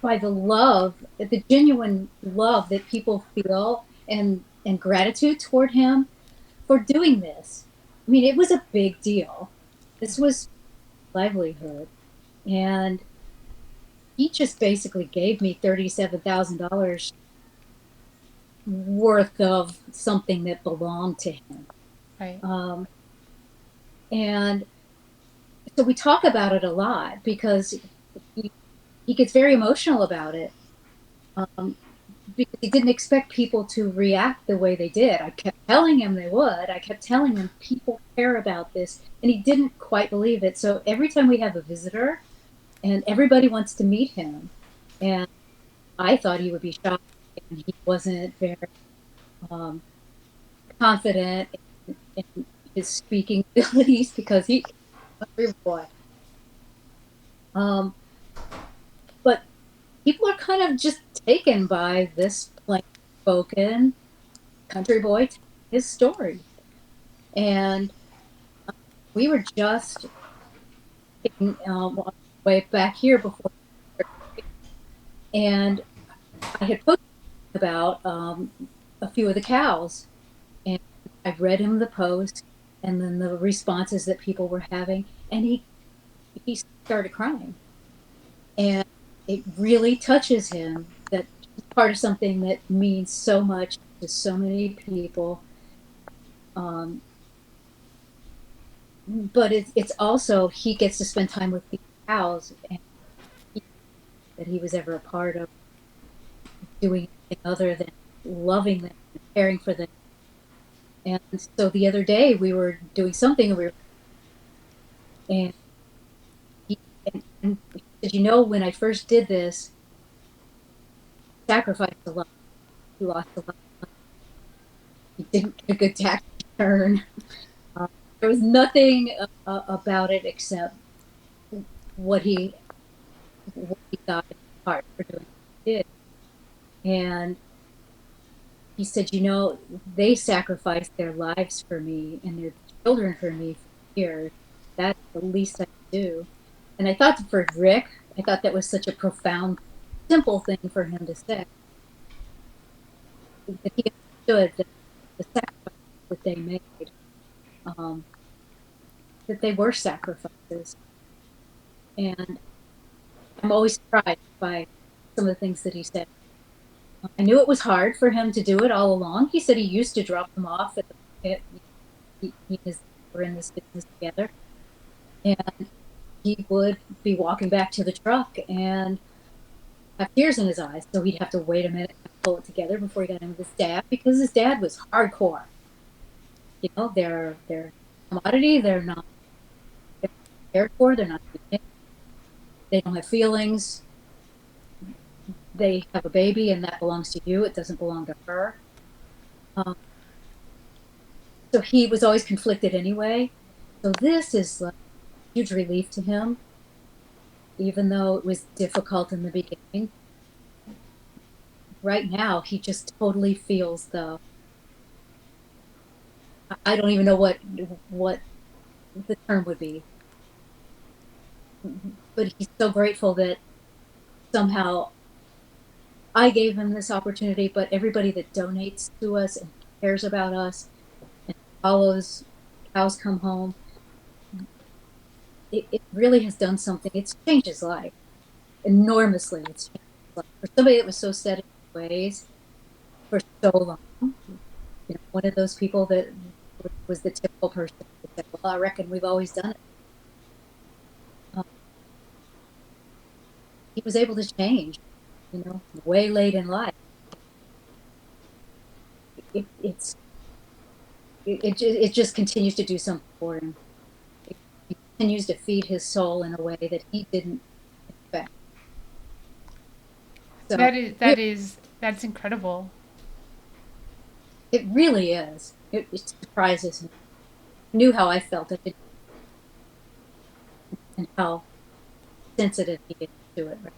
Speaker 3: by the love, the genuine love that people feel, and gratitude toward him for doing this. I mean, it was a big deal. This was livelihood, and he just basically gave me $37,000 worth of something that belonged to him.
Speaker 1: Right.
Speaker 3: Um, and so we talk about it a lot because he, he gets very emotional about it, um, because he didn't expect people to react the way they did. I kept telling him they would. I kept telling him people care about this, and he didn't quite believe it. So every time we have a visitor, and everybody wants to meet him, and I thought he would be shocked, and he wasn't very um, confident in his speaking abilities because he, boy. Um, but people are kind of just taken by this plain spoken country boy telling his story. And we were just on the way back here before, and I had posted about a few of the cows, and I read him the post and then the responses that people were having, and he started crying, and it really touches him that part of something that means so much to so many people. Um, but it's also he gets to spend time with these cows and he, that he was ever a part of doing anything other than loving them and caring for them. And so the other day we were doing something and he, and he said, when I first did this, I sacrificed a lot. He lost a lot. He didn't get a good tax return. Uh, there was nothing about it except what he what he got in his heart for doing what he did. And he said, they sacrificed their lives for me and their children for me for years. That's the least I could do. And I thought for Rick, I thought that was such a profound, simple thing for him to say, that he understood that the sacrifices that they made, um, that they were sacrifices. And I'm always surprised by some of the things that he said. I knew it was hard for him to do it all along. He said he used to drop them off at the pit. Were in this business together, and he would be walking back to the truck and have tears in his eyes. So he'd have to wait a minute and pull it together before he got in with his dad, because his dad was hardcore. They're commodity. They're not cared for. They're not. They don't have feelings. They have a baby, and that belongs to you. It doesn't belong to her. Um, so he was always conflicted anyway. So this is like a huge relief to him, even though it was difficult in the beginning. Right now, he just totally feels I don't even know what the term would be, but he's so grateful that somehow I gave him this opportunity, but everybody that donates to us and cares about us and follows cows come home, it really has done something. It's changed his life enormously. It's changed his life. For somebody that was so set in his ways for so long, one of those people that was the typical person that said, well, I reckon we've always done it. Um, he was able to change, way late in life. It just continues to do something for him. It continues to feed his soul in a way that he didn't expect. So
Speaker 1: That's incredible.
Speaker 3: it really is. It surprises me. I knew how I felt and how sensitive he is to it. Right?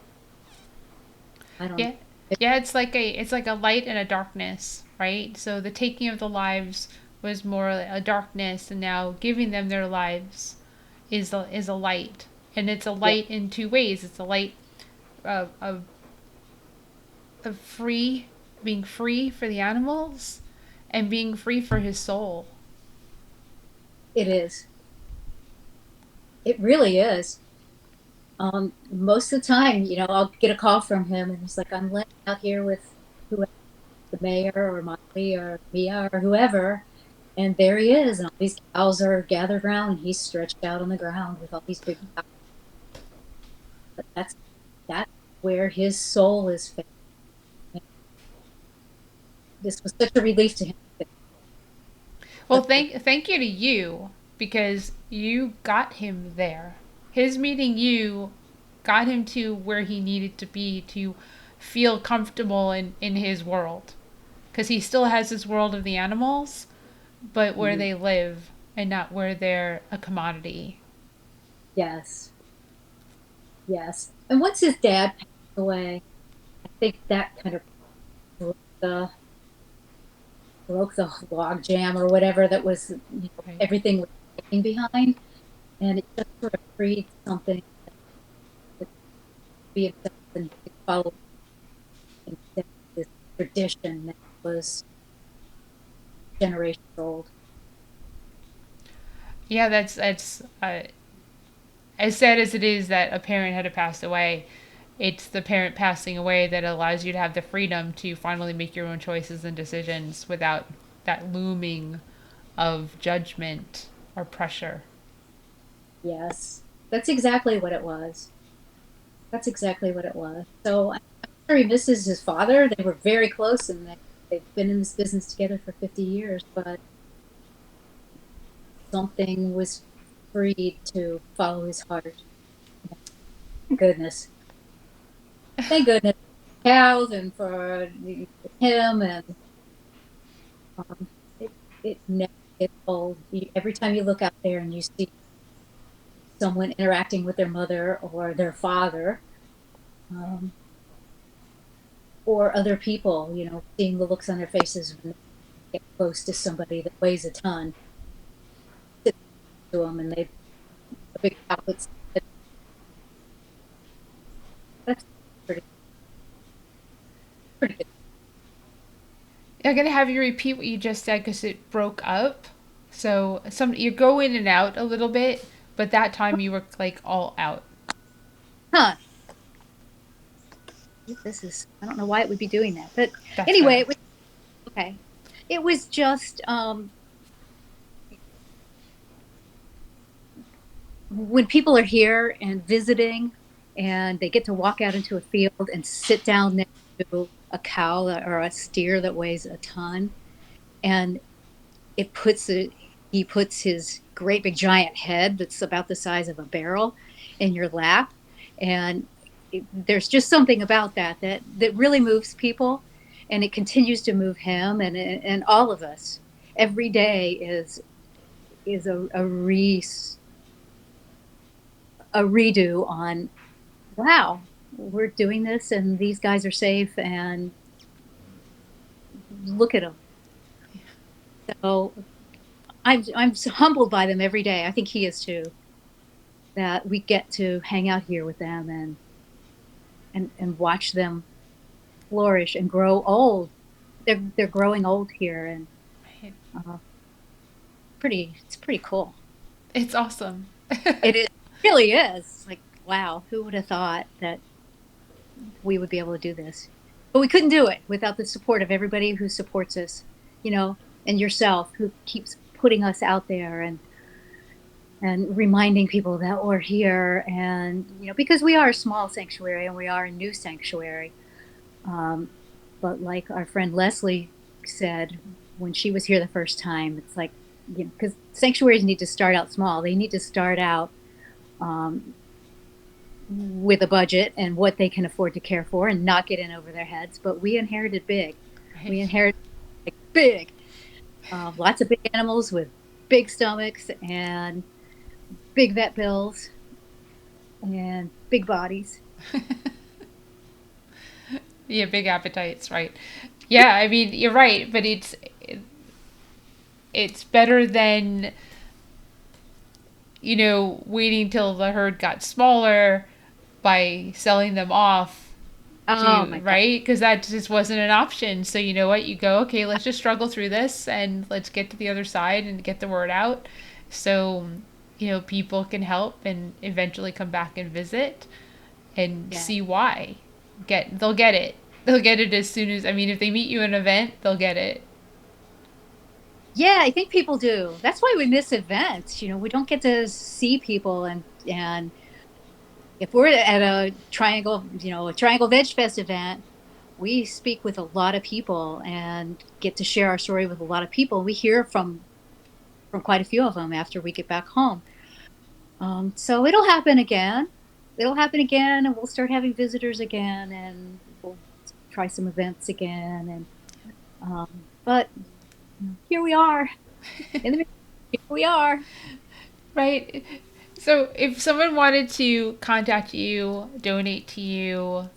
Speaker 3: I don't know.
Speaker 1: Yeah. Yeah, it's like a light and a darkness, right? So the taking of the lives was more a darkness, and now giving them their lives is a light. And it's a
Speaker 3: Yeah,
Speaker 1: light in two ways. It's a light of free, being free for the animals, and being free for his soul.
Speaker 3: it is. It really is. Most of the time, I'll get a call from him and he's like, I'm laying out here with whoever, the mayor or Molly or Mia or whoever. And there he is. And all these cows are gathered around and he's stretched out on the ground with all these big cows. But that's where his soul is fed. And this was such a relief to him.
Speaker 1: Well, thank you to you, because you got him there. His meeting you got him to where he needed to be to feel comfortable in his world. Because he still has his world of the animals, but where
Speaker 3: Mhm.
Speaker 1: they live and not where they're a commodity.
Speaker 3: Yes. Yes. And once his dad passed away, I think that kind of broke the broke the log jam or whatever that was,
Speaker 1: Right.
Speaker 3: everything was hanging behind. And it just sort of freed something that could be himself and he could follow instead of this tradition that was generations old.
Speaker 1: Yeah, that's as sad as it is that a parent had to pass away. it's the parent passing away that allows you to have the freedom to finally make your own choices and decisions without that looming of judgment or pressure.
Speaker 3: Yes, that's exactly what it was. That's exactly what it was. So I'm sure he misses his father. They were very close, and they've been in this business together for 50 years. But something was freed to follow his heart. Thank goodness. Thank goodness. Cows and for him, and um, it it never gets old. Every time you look out there and you see someone interacting with their mother or their father, um, or other people, seeing the looks on their faces when they get close to somebody that weighs a ton, sit to them and they a big chocolate. That's pretty pretty good.
Speaker 1: I'm gonna have you repeat what you just said because it broke up. So you go in and out a little bit, but that time you were like all out.
Speaker 3: Huh. This is, I don't know why it would be doing that. But
Speaker 1: That's
Speaker 3: anyway,
Speaker 1: better.
Speaker 3: it was okay. It was just when people are here and visiting and they get to walk out into a field and sit down next to a cow or a steer that weighs a ton, and it puts it he puts his great big giant head that's about the size of a barrel in your lap, and there's just something about that really moves people, and it continues to move him and all of us. Every day is a redo on, wow, we're doing this and these guys are safe, and look at them. So I'm so humbled by them every day. I think he is too, that we get to hang out here with them and watch them flourish and grow old. They're growing old here, and
Speaker 1: Right.
Speaker 3: uh, it's pretty cool.
Speaker 1: It's awesome.
Speaker 3: It is, really is. Like, wow, who would have thought that we would be able to do this? But we couldn't do it without the support of everybody who supports us, you know, and yourself, who keeps putting us out there and reminding people that we're here, and because we are a small sanctuary and we are a new sanctuary. um, but like our friend Leslie said when she was here the first time, it's like, because sanctuaries need to start out small. They need to start out um, with a budget and what they can afford to care for and not get in over their heads. But we inherited big. We
Speaker 1: Right.
Speaker 3: inherited, like, big. Lots of big animals with big stomachs and big vet bills and big bodies.
Speaker 1: Yeah, big appetites, right? Yeah, I mean, you're right, but it's better than, waiting till the herd got smaller by selling them off
Speaker 3: Oh
Speaker 1: to,
Speaker 3: my God.
Speaker 1: right? Because that just wasn't an option. So you know what? You go, okay, let's just struggle through this and let's get to the other side and get the word out. So, people can help and eventually come back and visit and
Speaker 3: Yeah.
Speaker 1: see why. They'll get it. They'll get it as soon as, I mean, if they meet you in an event, they'll get it.
Speaker 3: Yeah, I think people do. That's why we miss events. We don't get to see people, and if we're at a Triangle Veg Fest event, we speak with a lot of people and get to share our story with a lot of people. We hear from quite a few of them after we get back home. So it'll happen again. It'll happen again, and we'll start having visitors again, and we'll try some events again. And but here we are. In the Here we are.
Speaker 1: Right? So if someone wanted to contact you, donate to you,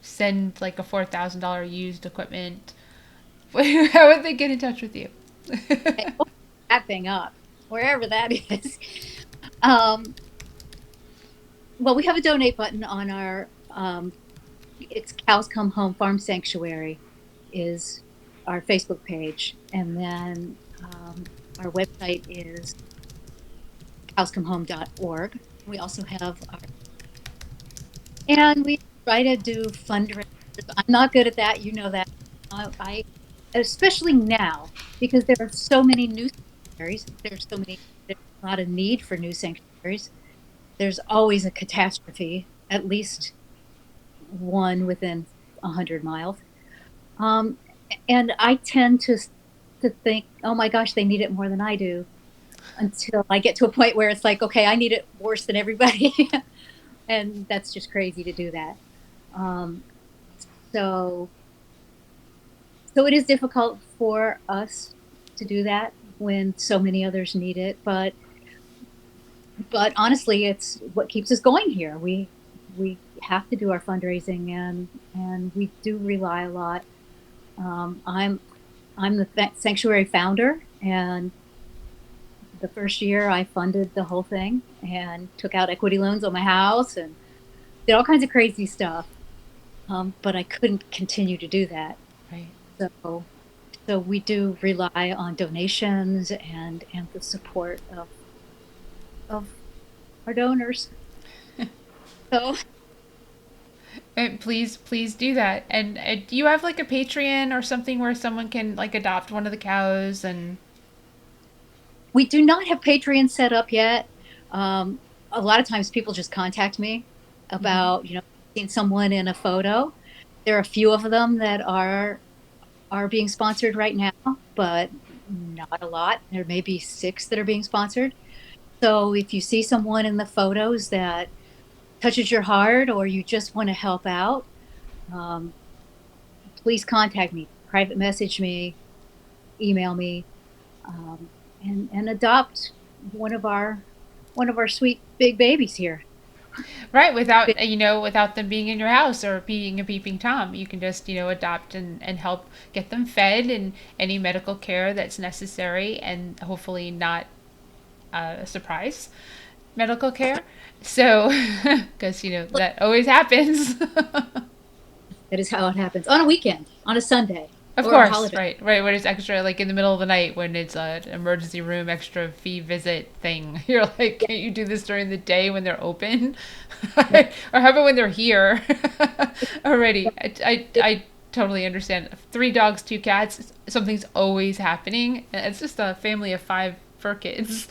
Speaker 1: send like a $4,000 used equipment, how would they get in touch with you?
Speaker 3: Hey, open that thing up, wherever that is. Um, well, we have a donate button on our. It's Cows Come Home Farm Sanctuary is our Facebook page, and then our website is cowscomehome.org. We also have our and we try to do fundraisers. I'm not good at that. You know that. I especially now because there are so many new sanctuaries. There's a lot of need for new sanctuaries. There's always a catastrophe, at least one within 100 miles. Um, and I tend to think, oh my gosh, they need it more than I do, until I get to a point where it's like, okay, I need it worse than everybody, and that's just crazy to do that. Um, so so it is difficult for us to do that when so many others need it, but honestly, it's what keeps us going here. We have to do our fundraising, and we do rely a lot. I'm the sanctuary founder, and the first year I funded the whole thing and took out equity loans on my house and did all kinds of crazy stuff. But I couldn't continue to do that.
Speaker 1: Right.
Speaker 3: So so we do rely on donations and the support of our donors. So
Speaker 1: And please do that. And do you have like a Patreon or something where someone can like adopt one of the cows and
Speaker 3: we do not have Patreon set up yet. Um, a lot of times people just contact me about, seeing someone in a photo. There are a few of them that are being sponsored right now, but not a lot. There may be six that are being sponsored. So if you see someone in the photos that touches your heart or you just want to help out, um, please contact me, private message me, email me, and adopt one of our one of our sweet big babies here.
Speaker 1: right, without without them being in your house or being a peeping tom, you can just adopt and help get them fed and any medical care that's necessary, and hopefully not a surprise medical care. So because that always happens.
Speaker 3: That is how it happens on a weekend, on a Sunday,
Speaker 1: Of
Speaker 3: or a
Speaker 1: course,
Speaker 3: holiday.
Speaker 1: right, right. When it's extra, like in the middle of the night, when it's an emergency room extra fee visit thing, you're like,
Speaker 3: Yeah,
Speaker 1: can't you do this during the day when they're open,
Speaker 3: yeah,
Speaker 1: or how about when they're here
Speaker 3: yeah.
Speaker 1: already? I totally understand. 3 dogs, 2 cats. Something's always happening. It's just a family of 5 fur kids,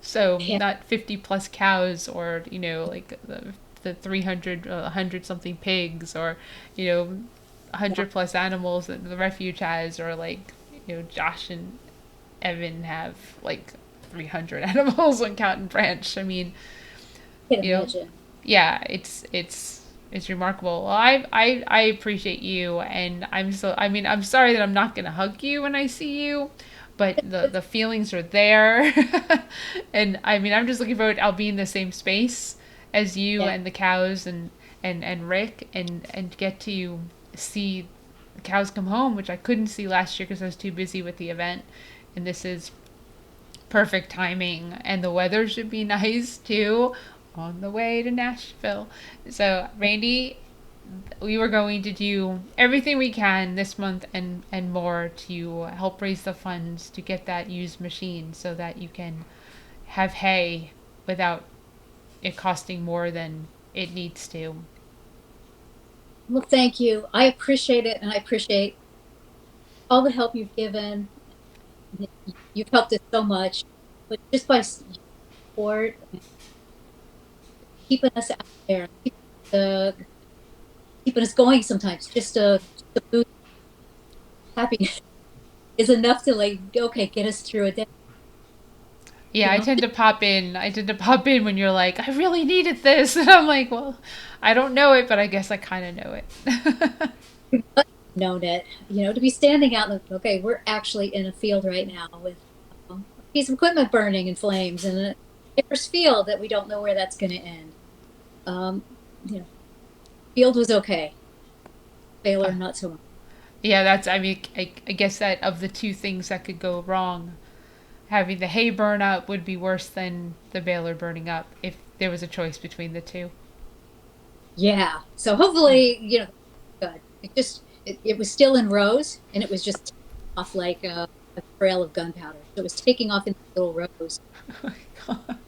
Speaker 1: so
Speaker 3: Yeah.
Speaker 1: not 50 plus cows or like the 300 100 something pigs or you know 100 plus animals that the refuge has, or like Josh and Evan have like 300 animals on Cotton Branch. I mean,
Speaker 3: I can
Speaker 1: you know,
Speaker 3: imagine.
Speaker 1: yeah, it's remarkable. Well, I appreciate you, and I'm sorry that I'm not gonna hug you when I see you, but the feelings are there, and I mean I'm just looking forward. I'll be in the same space as you
Speaker 3: Yeah.
Speaker 1: and the cows and Rick, and get to see the cows come home, which I couldn't see last year because I was too busy with the event, and this is perfect timing, and the weather should be nice too on the way to Nashville. So, Randy, we were going to do everything we can this month and more to help raise the funds to get that used machine so that you can have hay without it costing more than it needs to.
Speaker 3: Well, thank you. I appreciate it, and I appreciate all the help you've given. You've helped us so much, but just by support and keeping us out there, uh, keeping us going sometimes, just a boost of happiness is enough to like, okay, get us through a day,
Speaker 1: Yeah,
Speaker 3: you know?
Speaker 1: I tend to pop in when you're like, I really needed this. And I'm like, well, I don't know it, but I guess I kind of know it.
Speaker 3: Known it, to be standing out, like, okay, we're actually in a field right now with a piece of equipment burning in flames and a neighbor's field that we don't know where that's going to end. Um, you know, field was okay. Baylor, not so much.
Speaker 1: Yeah, I mean, I guess that of the two things that could go wrong, having the hay burn up would be worse than the baler burning up if there was a choice between the two.
Speaker 3: Yeah. So
Speaker 1: Yeah.
Speaker 3: hopefully, good. It was still in rows and it was just taking off like a trail of gunpowder. So it was taking off in little rows
Speaker 1: Oh my God.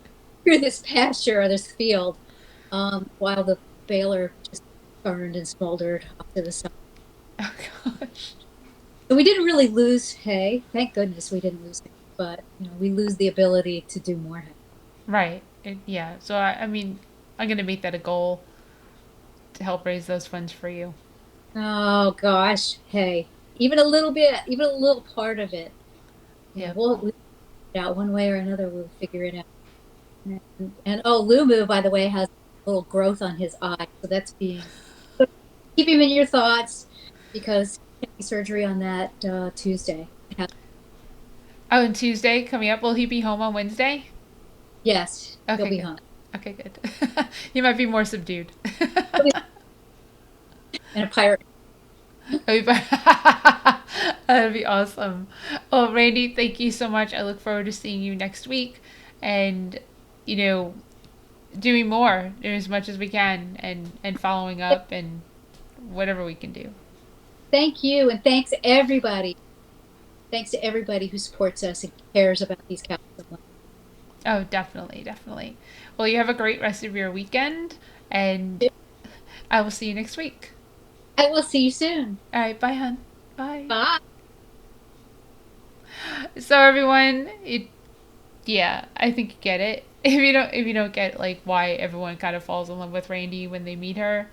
Speaker 3: through this pasture or this field, while the baler just burned and smoldered off to the side.
Speaker 1: Oh gosh.
Speaker 3: So we didn't really lose hay. Thank goodness we didn't lose hay, but we lose the ability to do more hay.
Speaker 1: Right. Yeah. So I mean, I'm gonna make that a goal to help raise those funds for you.
Speaker 3: Oh gosh, hay. Even a little bit, even a little part of it.
Speaker 1: Yep.
Speaker 3: We'll figure it out one way or another. We'll figure it out. And oh, Lumu, by the way, has a little growth on his eye, so that's being keep him in your thoughts because he's getting surgery on that Tuesday.
Speaker 1: Oh, and Tuesday coming up, will he be home on Wednesday?
Speaker 3: Yes, he'll
Speaker 1: Okay,
Speaker 3: be
Speaker 1: good.
Speaker 3: home.
Speaker 1: Okay, good. He might be more subdued.
Speaker 3: And a pirate.
Speaker 1: That'd be that'd be awesome. Well, Randy, thank you so much. I look forward to seeing you next week, and you know, doing more as much as we can, and following up and whatever we can do.
Speaker 3: Thank you, and thanks everybody. Thanks to everybody who supports us and cares about these cows so much.
Speaker 1: Oh, definitely, definitely. Well, you have a great rest of your weekend, and I will see you next week.
Speaker 3: I will see you soon.
Speaker 1: All right, bye, hun. Bye.
Speaker 3: Bye.
Speaker 1: So everyone, yeah, I think you get it. If you don't get like why everyone kind of falls in love with Randy when they meet her,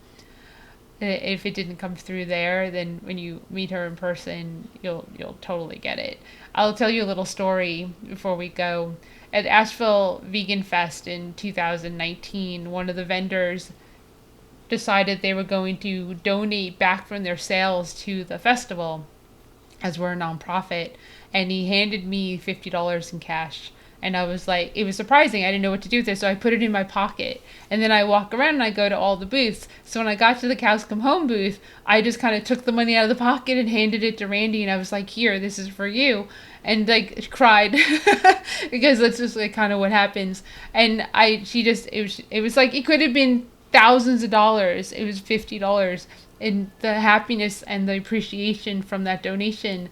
Speaker 1: if it didn't come through there, then when you meet her in person, you'll totally get it. I'll tell you a little story before we go. At Asheville Vegan Fest in 2019, one of the vendors decided they were going to donate back from their sales to the festival, as we're a nonprofit, and he handed me $50 in cash. And I was like, it was surprising. I didn't know what to do with it, so I put it in my pocket. And then I walk around and I go to all the booths. So when I got to the Cows Come Home booth, I just kind of took the money out of the pocket and handed it to Randy, and I was like, here, this is for you. And like cried because that's just like kind of what happens. And it was like it could have been thousands of dollars. It was $50, and the happiness and the appreciation from that donation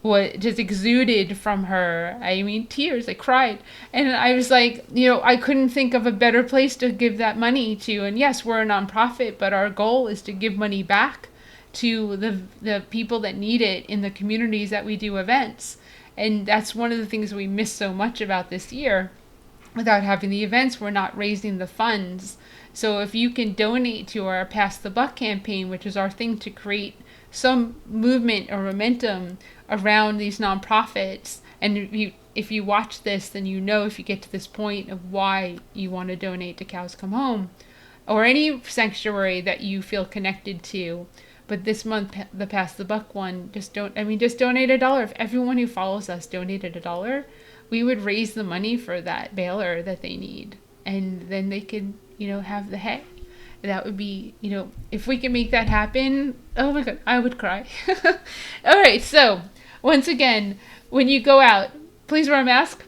Speaker 1: what just exuded from her. I mean, tears. I cried. And I was like, I couldn't think of a better place to give that money to. And yes, we're a nonprofit, but our goal is to give money back to the people that need it in the communities that we do events. And that's one of the things we miss so much about this year. Without having the events, we're not raising the funds. So if you can donate to our Pass the Buck campaign, which is our thing to create some movement or momentum around these nonprofits, and if you watch this, then if you get to this point of why you want to donate to Cows Come Home, or any sanctuary that you feel connected to. But this month, the Pass the Buck one, just donate $1. If everyone who follows us donated $1, we would raise the money for that baler that they need, and then they could, have the hay. That would be, if we can make that happen, oh my God, I would cry. All right, so once again, when you go out, please wear a mask,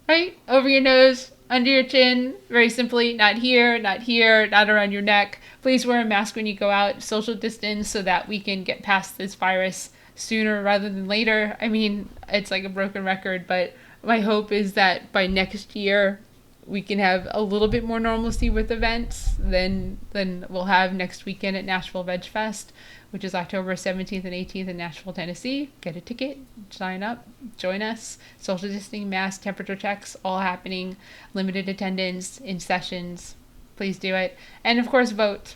Speaker 1: right? Over your nose, under your chin, very simply, not here, not here, not around your neck. Please wear a mask when you go out, social distance, so that we can get past this virus sooner rather than later. I mean, it's like a broken record, but my hope is that by next year, we can have a little bit more normalcy with events than we'll have next weekend at Nashville Veg Fest, which is October 17th and 18th in Nashville, Tennessee. Get a ticket, sign up, join us. Social distancing, mask, temperature checks, all happening. Limited attendance in sessions. Please do it. And of course, vote.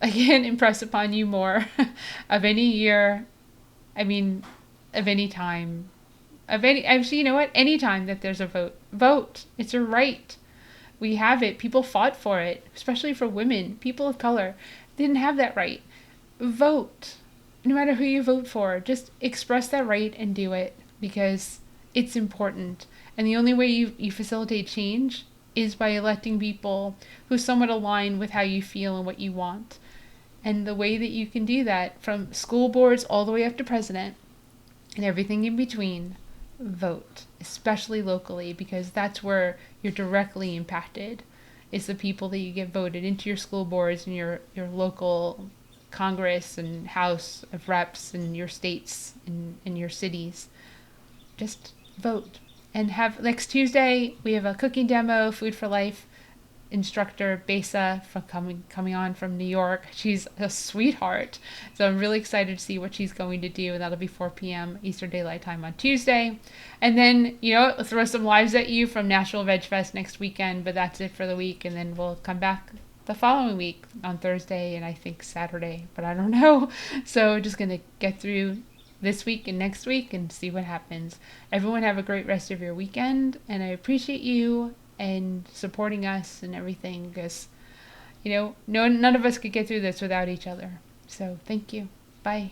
Speaker 1: I can't impress upon you more of any year, of any time. Actually, you know what? Anytime that there's a vote. It's a right. We have it. People fought for it, especially for women. People of color didn't have that right. Vote. No matter who you vote for, just express that right and do it, because it's important. And the only way you facilitate change is by electing people who somewhat align with how you feel and what you want. And the way that you can do that, from school boards all the way up to president and everything in between, vote, especially locally, because that's where you're directly impacted. It's the people that you get voted into your school boards and your local Congress and House of Reps and your states and your cities. Just vote. And have next Tuesday, we have a cooking demo, Food for Life. instructor Besa from coming on from New York. She's a sweetheart. So I'm really excited to see what she's going to do, and that'll be 4 p.m. Eastern Daylight Time on Tuesday. And then, throw some lives at you from National Veg Fest next weekend, but that's it for the week, and then we'll come back the following week on Thursday and I think Saturday, but I don't know. So just going to get through this week and next week and see what happens. Everyone have a great rest of your weekend, and I appreciate you and supporting us and everything, because none of us could get through this without each other. So thank you. Bye.